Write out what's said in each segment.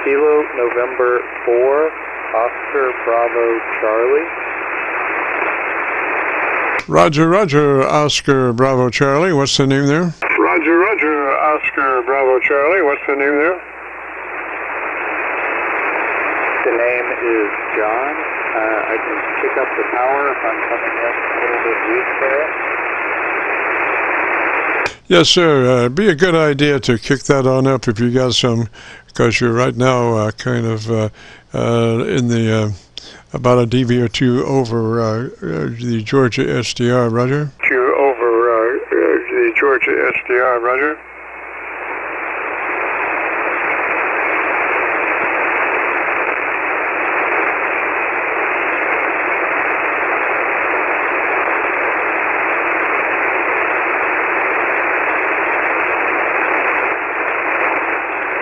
Kilo November 4, Oscar Bravo Charlie. Roger, Roger, Oscar Bravo Charlie. What's the name there? Roger, Roger, Oscar Bravo Charlie. What's the name there? The name is John. I can pick up the power if I'm coming in a little bit weak there. Yes, sir. Be a good idea to kick that on up if you got some, because you're right now kind of in the about a dB or two over the Georgia SDR, Roger. Over the Georgia SDR, Roger.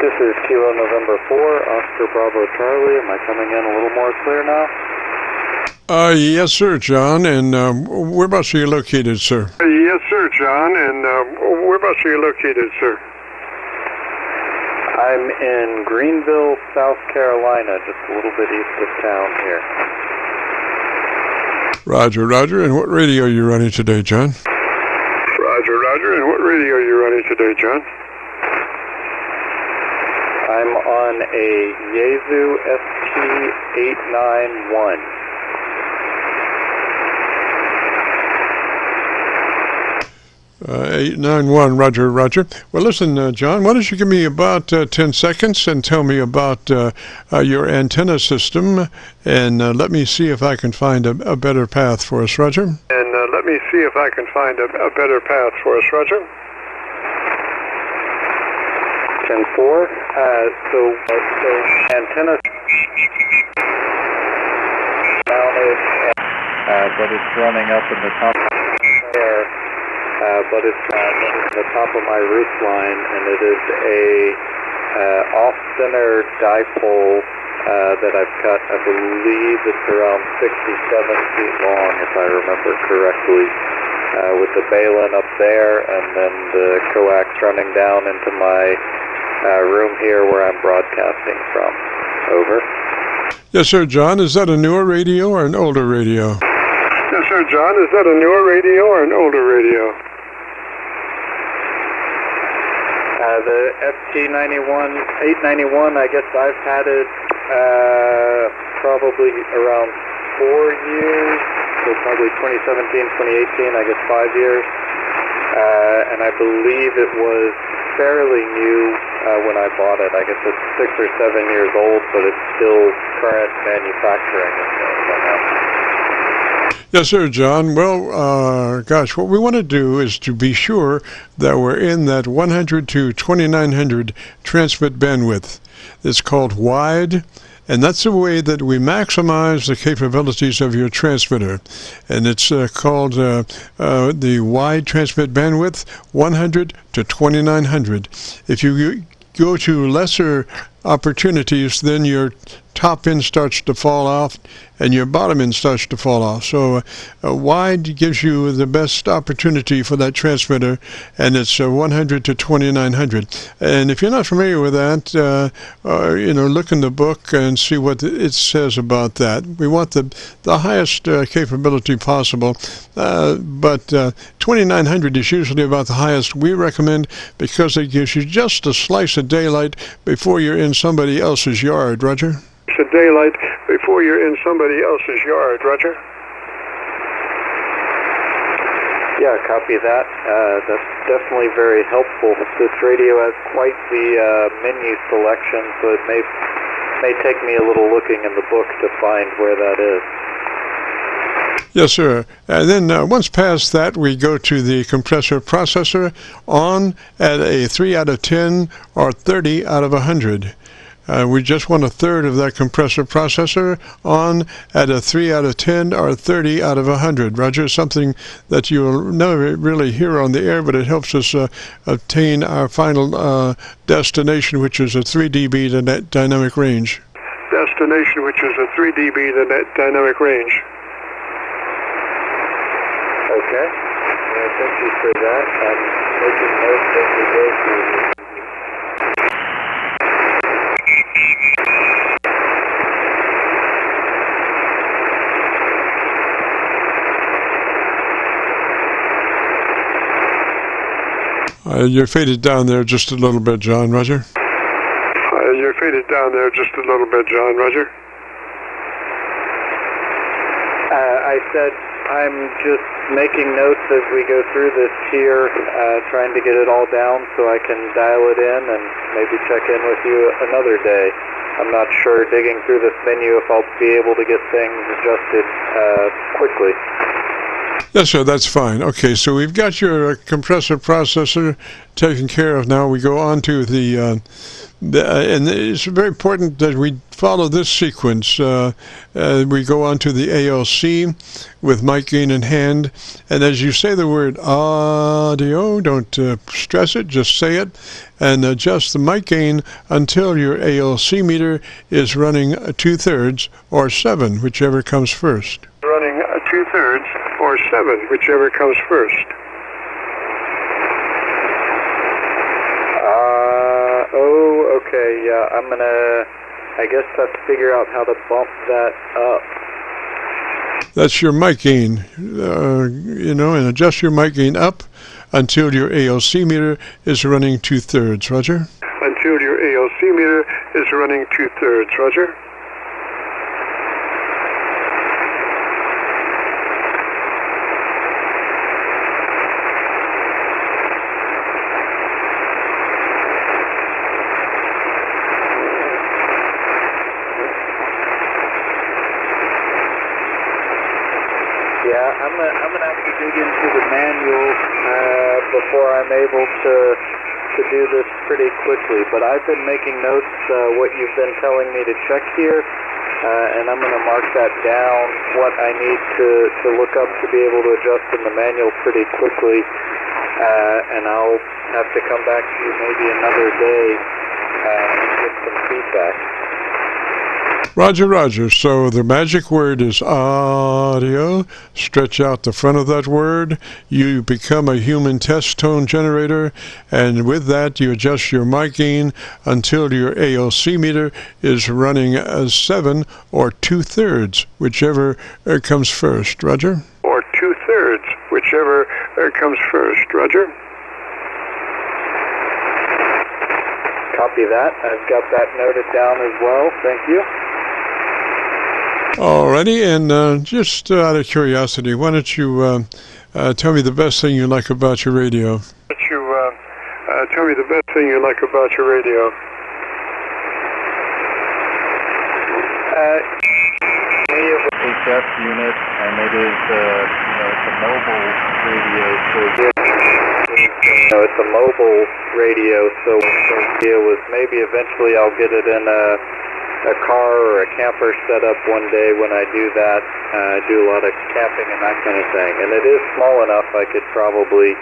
This is Kilo November 4, Oscar Bravo Charlie. Am I coming in a little more clear now? Yes, sir, John. And whereabouts are you located, sir? Yes, sir, John. And whereabouts are you located, sir? I'm in Greenville, South Carolina, just a little bit east of town here. Roger, Roger. And what radio are you running today, John? Roger, Roger. And what radio are you running today, John? I'm on a Yaesu FT-891. 891, Roger, Roger. Well, listen, John, why don't you give me about 10 seconds and tell me about your antenna system, and let me see if I can find a better path for us, Roger. And let me see if I can find a better path for us, Roger. 10-4. So antenna mounted, but it's running up in the top there. But it's at the top of my roof line, and it is a off-center dipole that I've cut. I believe it's around 67 feet long, if I remember correctly, with the baling up there, and then the coax running down into my room here where I'm broadcasting from. Over. Yes, sir, John. Is that a newer radio or an older radio? Yes, sir, John. Is that a newer radio or an older radio? The FT-891, I guess I've had it probably around 4 years, so probably 2017, 2018, I guess 5 years. And I believe it was fairly new when I bought it. I guess it's 6 or 7 years old, but it's still current manufacturing. Yes, sir, John. Well, gosh, what we want to do is to be sure that we're in that 100 to 2900 transmit bandwidth. It's called wide, and that's the way that we maximize the capabilities of your transmitter. And it's called the wide transmit bandwidth, 100 to 2900. If you go to lesser opportunities, then your top end starts to fall off and your bottom end starts to fall off. So wide gives you the best opportunity for that transmitter, and it's 100 to 2900. And if you're not familiar with that, look in the book and see what it says about that. We want the highest capability possible, but 2900 is usually about the highest we recommend, because it gives you just a slice of daylight before you're in somebody else's yard. Roger? Daylight before you're in somebody else's yard, Roger. Yeah, copy that. That's definitely very helpful. This radio has quite the menu selection, so it may take me a little looking in the book to find where that is. Yes, sir. And then once past that, we go to the compressor processor on at a 3 out of 10 or 30 out of 100. We just want a third of that compressor processor on at a 3 out of 10 or 30 out of 100. Roger, something that you'll never really hear on the air, but it helps us obtain our final destination, which is a 3 dB dynamic range. Destination, which is a 3 dB dynamic range. Okay. Thank you for that. I'm making notes as we go through this. You're faded down there just a little bit, John. Roger. You're faded down there just a little bit, John. Roger. I said I'm just making notes as we go through this here, trying to get it all down so I can dial it in and maybe check in with you another day. I'm not sure, digging through this menu, if I'll be able to get things adjusted quickly. Yes, sir, that's fine. Okay, so we've got your compressor processor taken care of now. We go on to and it's very important that we follow this sequence. We go on to the ALC with mic gain in hand, and as you say the word audio, don't stress it, just say it, and adjust the mic gain until your ALC meter is running 2/3 or 7, whichever comes first. Running 2/3 or 7, whichever comes first. Okay, yeah, I'm gonna, I guess, have to figure out how to bump that up. That's your mic gain, and adjust your mic gain up until your ALC meter is running 2/3, Roger. Until your ALC meter is running 2/3, Roger. Yeah, I'm gonna have to dig into the manual before I'm able to do this pretty quickly. But I've been making notes what you've been telling me to check here, and I'm gonna mark that down. What I need to look up to be able to adjust in the manual pretty quickly, and I'll have to come back to you maybe another day and get some feedback. Roger, Roger. So the magic word is audio. Stretch out the front of that word. You become a human test tone generator, and with that you adjust your mic gain until your ALC meter is running 7 or 2/3, whichever comes first. Roger. Or 2/3, whichever comes first. Roger. Copy that. I've got that noted down as well. Thank you. Alrighty, and just out of curiosity, why don't you tell me the best thing you like about your radio? Why don't you tell me the best thing you like about your radio? HF unit, and it is it's a mobile radio, so it's a mobile radio, so the idea was maybe eventually I'll get it in a car or a camper setup one day when I do that. I do a lot of camping and that kind of thing, and it is small enough I could probably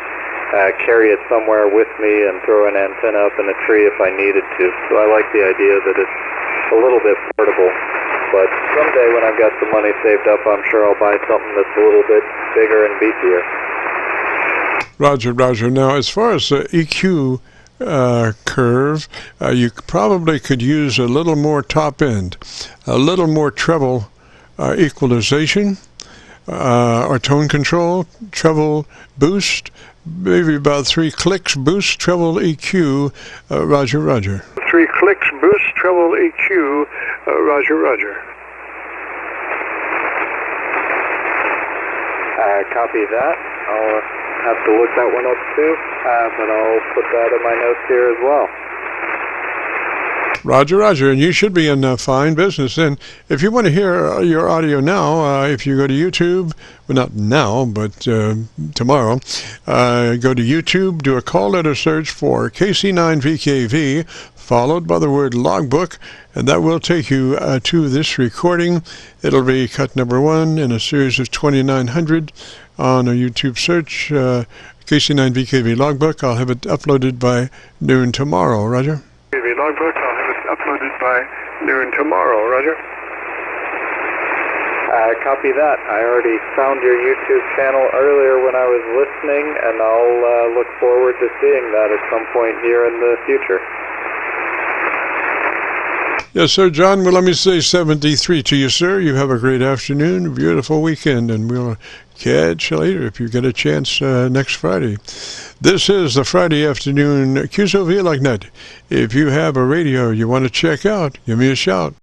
carry it somewhere with me and throw an antenna up in a tree if I needed to. So I like the idea that it's a little bit portable. But someday when I've got some money saved up, I'm sure I'll buy something that's a little bit bigger and beefier. Roger, Roger. Now, as far as the EQ curve, you probably could use a little more top end, a little more treble equalization or tone control, treble boost, maybe about 3 clicks boost, treble EQ, Roger, Roger. 3 clicks boost, treble EQ, Roger, Roger. Copy that. I'll have to look that one up too, but I'll put that in my notes here as well. Roger, Roger, and you should be in fine business. And if you want to hear your audio now, if you go to YouTube, well, not now, but tomorrow, go to YouTube, do a call letter search for KC9VKV, followed by the word logbook, and that will take you to this recording. It'll be cut number 1 in a series of 2900 on a YouTube search, KC9VKV logbook. I'll have it uploaded by noon tomorrow, Roger. VKV logbook, I'll have it uploaded by noon tomorrow, Roger. Copy that. I already found your YouTube channel earlier when I was listening, and I'll look forward to seeing that at some point here in the future. Yes, sir, John. Well, let me say 73 to you, sir. You have a great afternoon, beautiful weekend, and we'll catch you later if you get a chance next Friday. This is the Friday afternoon Qso-Vlog night. If you have a radio you want to check out, give me a shout.